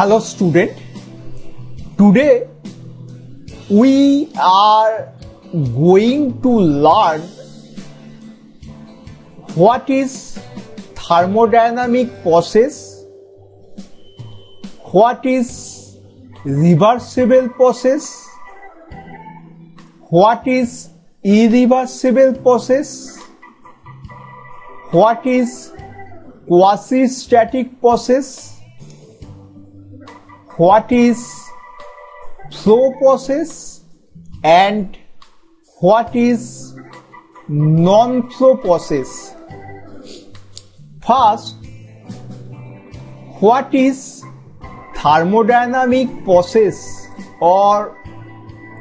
Hello student, today we are going to learn what is thermodynamic process, what is reversible process, what is irreversible process, what is quasi-static process, what is flow process and what is non-flow process. First, what is thermodynamic process or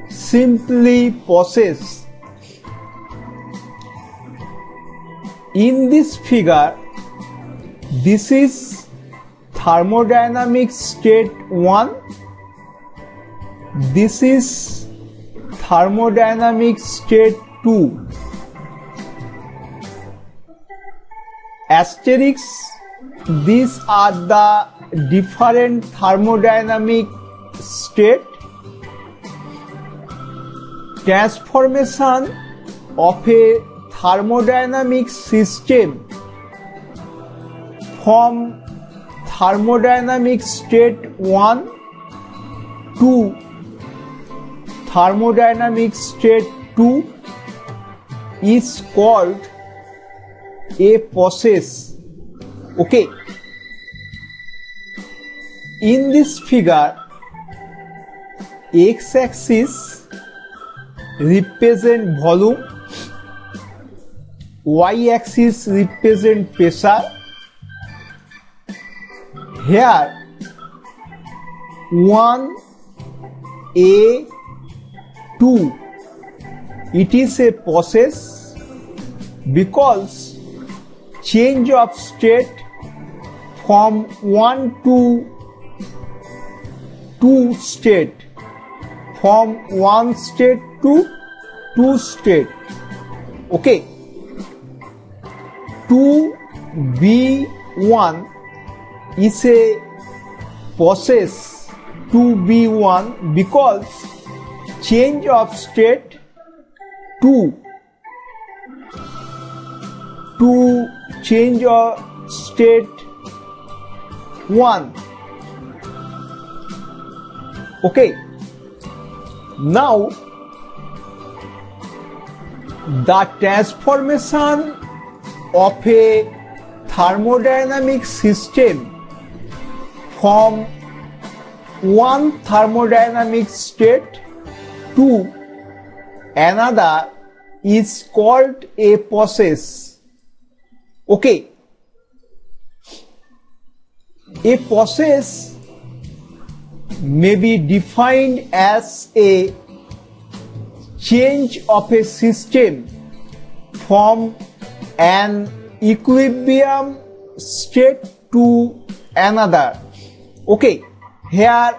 simply process? In this figure, this is thermodynamic state 1, this is thermodynamic state 2. Asterisks, these are the different thermodynamic state. Transformation of a thermodynamic system from thermodynamic state 1 to thermodynamic state 2 is called a process. Okay. In this figure, x-axis represent volume, y-axis represent pressure. Here 1, A, 2, it is a process because change of state from 1 to 2 state, from 1 state to 2 state. Okay. 2B1 is a process 2B1 because change of state 2 to change of state 1. Okay. Now the transformation of a thermodynamic system from one thermodynamic state to another is called a process. Okay. A process may be defined as a change of a system from an equilibrium state to another. Okay, here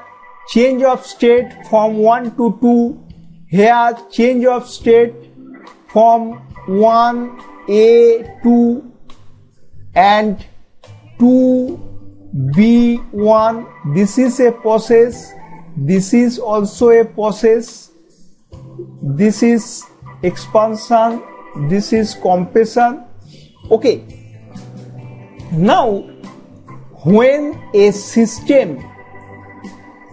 change of state from 1 to 2, here change of state from 1A to and 2B1. This is a process, this is also a process, this is expansion, this is compression. Okay. Now, when a system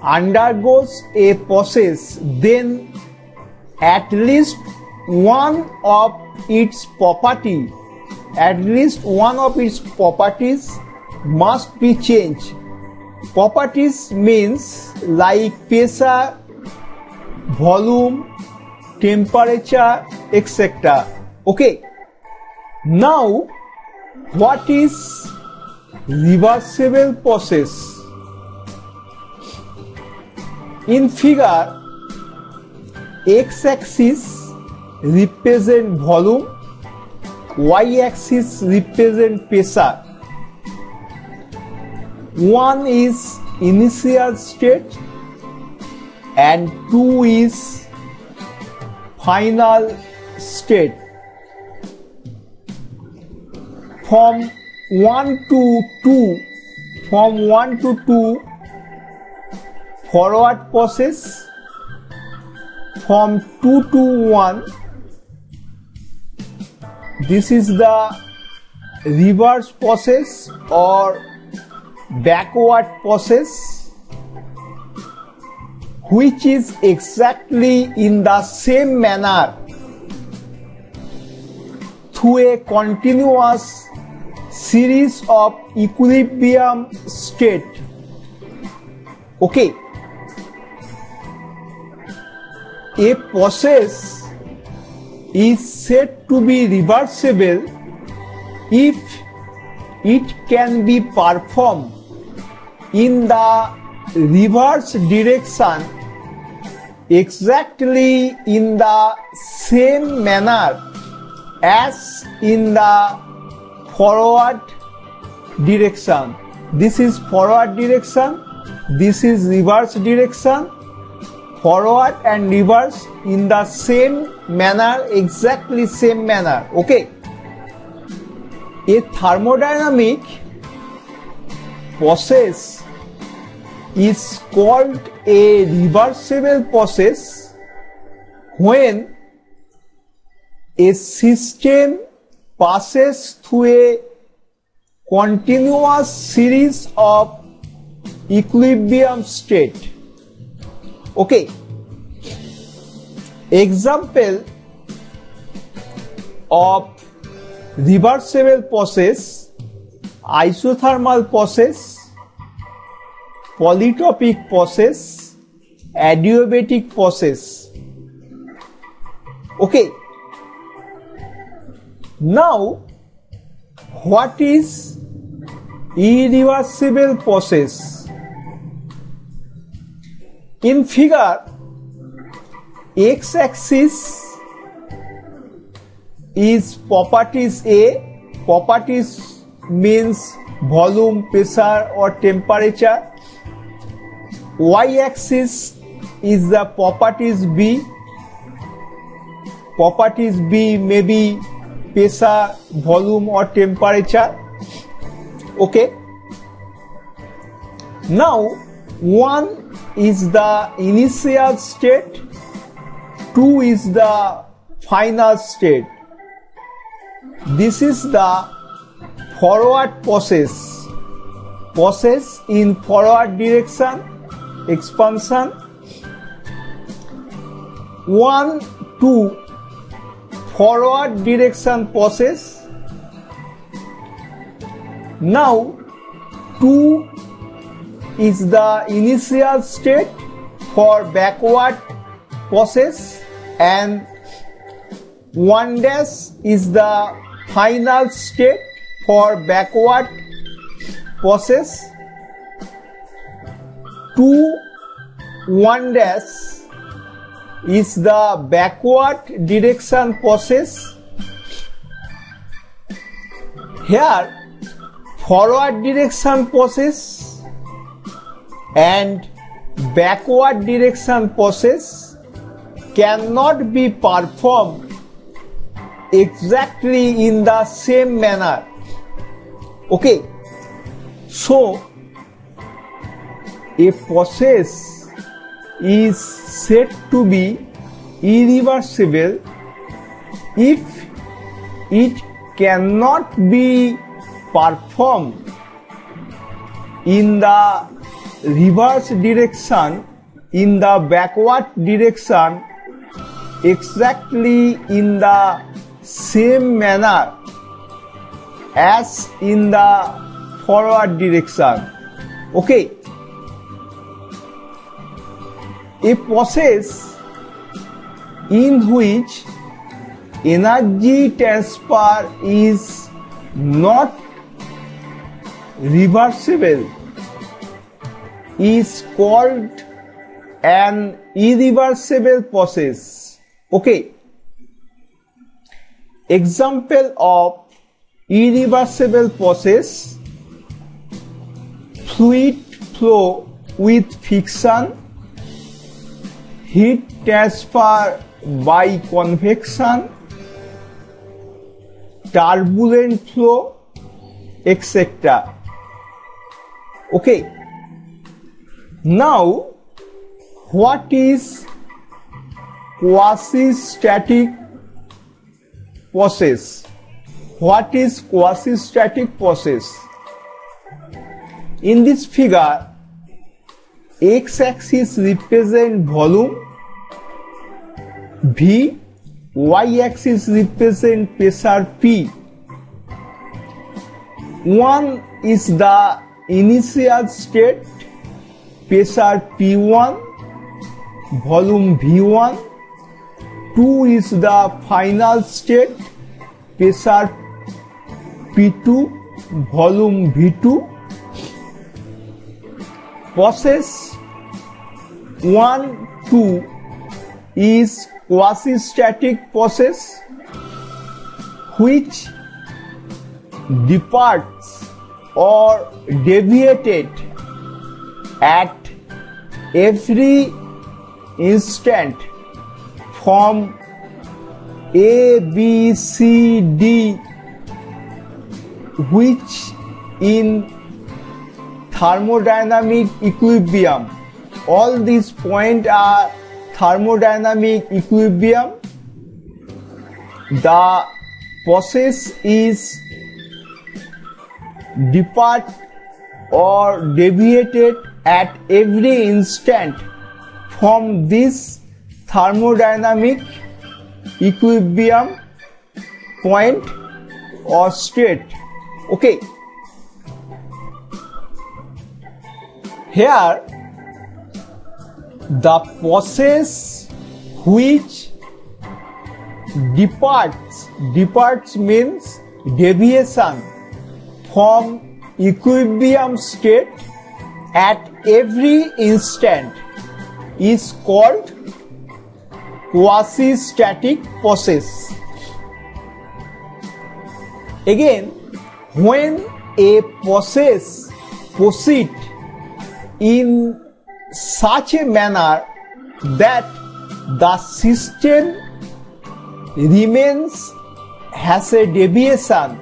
undergoes a process, then at least one of its properties must be changed. Properties means like pressure, volume, temperature, etc. Okay. Now, what is reversible process? In figure, x-axis represent volume, y-axis represent pressure. 1 is initial state and 2 is final state. From 1 to 2, forward process from 2 to 1. This is the reverse process or backward process, which is exactly in the same manner through a continuous series of equilibrium state. Okay, a process is said to be reversible if it can be performed in the reverse direction exactly in the same manner as in the forward direction. This is forward direction, this is reverse direction. Forward and reverse in the same manner, exactly same manner. Okay. A thermodynamic process is called a reversible process when a system passes through a continuous series of equilibrium state. Okay. Example of reversible process: isothermal process, polytropic process, adiabatic process. Okay. Now, what is irreversible process? In figure, x-axis is properties A. Properties means volume, pressure or temperature. Y-axis is the properties B. Properties B may be pressure, volume or temperature. Okay. Now, 1 is the initial state, 2 is the final state. This is the forward process. Process in forward direction, expansion. 1, 2, forward direction process. Now, 2 is the initial state for backward process and 1 dash is the final state for backward process. 2, 1 dash is the backward direction process. Here, forward direction process and backward direction process cannot be performed exactly in the same manner. Okay. So, a process is said to be irreversible if it cannot be performed in the reverse direction, in the backward direction, exactly in the same manner as in the forward direction. Okay. A process in which energy transfer is not reversible is called an irreversible process. Okay. Example of irreversible process: fluid flow with friction, heat transfer by convection, turbulent flow, etc. Okay. Now, What is quasi-static process? What is quasi-static process? In this figure, x-axis represent volume, V, y-axis represent pressure P. One is the initial state, pressure P1, volume V1. 2 is the final state, pressure P2, volume V2. Process 1, 2 is quasi-static process which departs or deviated at every instant from A, B, C, D, which in thermodynamic equilibrium, all these points are thermodynamic equilibrium. The process is depart or deviated at every instant from this thermodynamic equilibrium point or state. Okay. Here the process which departs means deviation from equilibrium state at every instant is called quasi-static process. Again, when a process proceeds in such a manner that the system remains, has a deviation,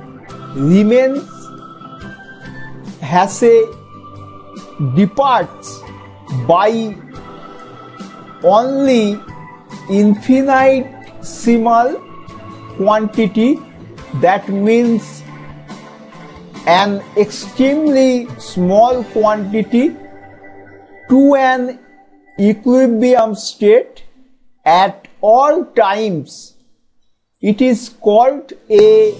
departs by only infinitesimal quantity, that means an extremely small quantity, to an equilibrium state at all times, it is called a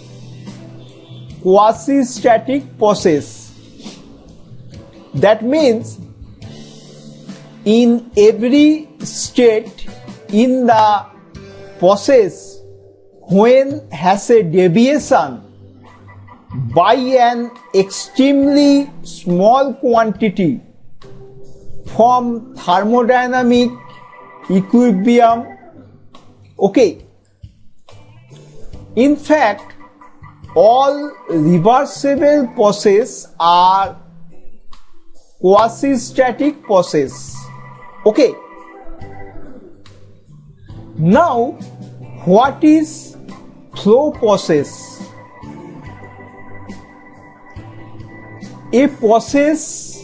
quasi-static process. That means in every state in the process when has a deviation by an extremely small quantity from thermodynamic equilibrium. Okay. In fact, all reversible processes are quasi-static process. Okay. Now, what is flow process? A process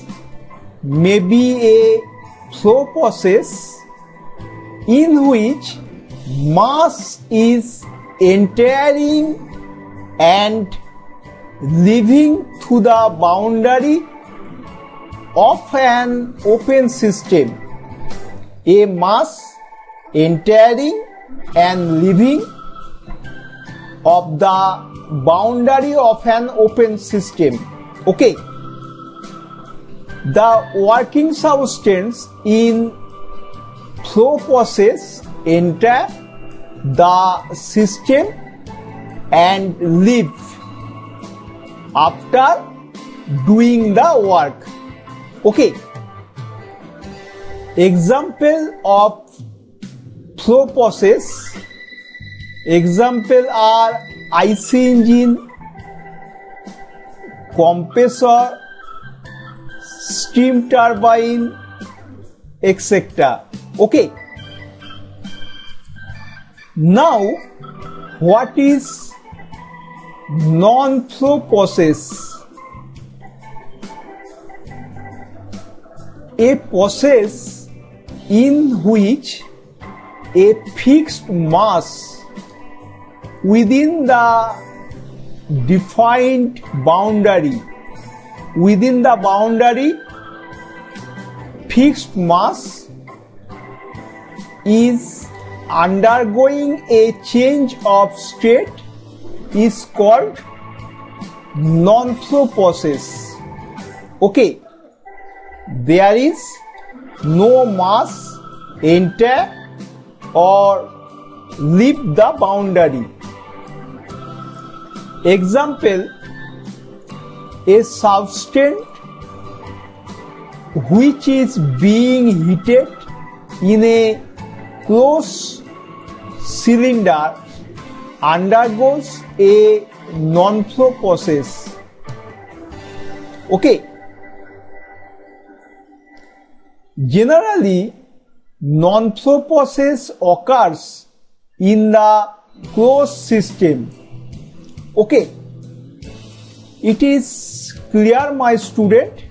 may be a flow process in which mass is entering and leaving to the boundary of an open system. A mass entering and leaving of the boundary of an open system. Okay. The working substance in flow process enter the system and leave after doing the work. Okay. Example of flow process. Example are IC engine, compressor, steam turbine, etc. Okay. Now, what is non-flow process? A process in which a fixed mass within the defined boundary, fixed mass is undergoing a change of state is called non-flow process. Okay, there is no mass enter or leave the boundary. Example, a substance which is being heated in a closed cylinder undergoes a non-flow process. Okay. Generally, non-flow process occurs in the closed system. Okay. It is clear, my student?